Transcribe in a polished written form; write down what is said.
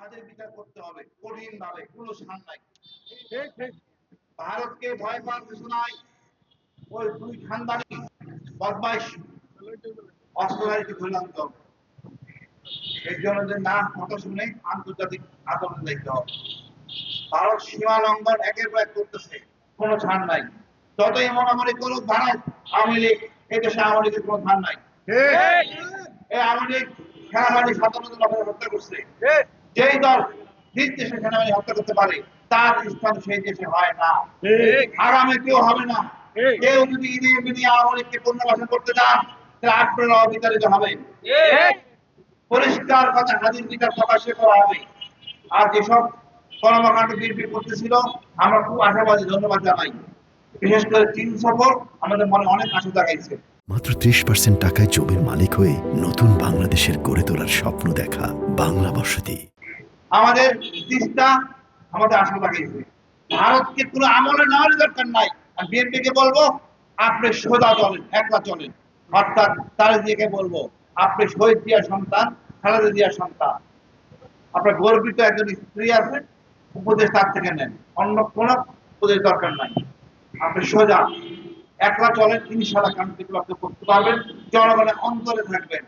হাতের বিচার করতে হবে কঠিন ভাবে, কোনো ছাড় নাই। ভারতকে ভয় পাওয়ার কিছু নাই। ওই দুই খানদানি বদমাইশ অস্ট্রেলিয়াকে ধরে আনতে হবে। এর জন্য যে না কথা শুনে আন্তর্জাতিক আন্দোলন দেখতে হবে। ভারত সীমা লঙ্ঘন একের পর এক করতেছে, কোনো ছাড় নাই। যতই মনে করুক ভারত আওয়ামী লীগ, এই দেশে আওয়ামী লীগের কোনো ছাড় নাই। এই আওয়ামী লীগ সেনাবাহিনী 57 জন হত্যা করছে। যেই দল নিজ দেশে সেনাবাহিনী হত্যা করতে পারে তার স্থান সেই দেশে হয় না, আগামী কেউ হবে না। কেউ যদি ইনি আওয়ামী লীগকে পুনর্বাসন করতে চান তাহলে আপনারা অবিতাড়িত হবেন। পরিষ্কার কথা, হাজির বিচার প্রকাশ্যে করা হবে। আর যেসব কর্মকাণ্ড বিএনপি করতেছিল আমরা খুব আশাবাদী, ধন্যবাদ জানাই। বিশেষ করে চীন সফর আমাদের মনে অনেক আশা জাগাইছে। মাত্র 30% টাকায় জমির মালিক হয়ে নতুন বাংলাদেশের গড়ে তোলার স্বপ্ন দেখা বাংলা বসতি। আমাদের তিস্তা আমাদের আশা জাগাইছে। ভারতকে কোনো আমলে নেওয়ার দরকার নাই। আর বিএনপিকে বলবো আপনি সোজা চলেন, একলা চলেন। অর্থাৎ তার দিকে বলবো আপনি শহীদ জিয়ার সন্তান, খালেদা জিয়ার সন্তান, আপনার গর্বিত একজন স্ত্রী আছে, উপদেশ তার থেকে নেন, অন্য কোনো উপদেশ দরকার নাই। আপনি সোজা একলা চলেন, ইনশাআল্লাহ কান্ট্রি করতে পারবেন, জনগণের অন্তরে থাকবেন।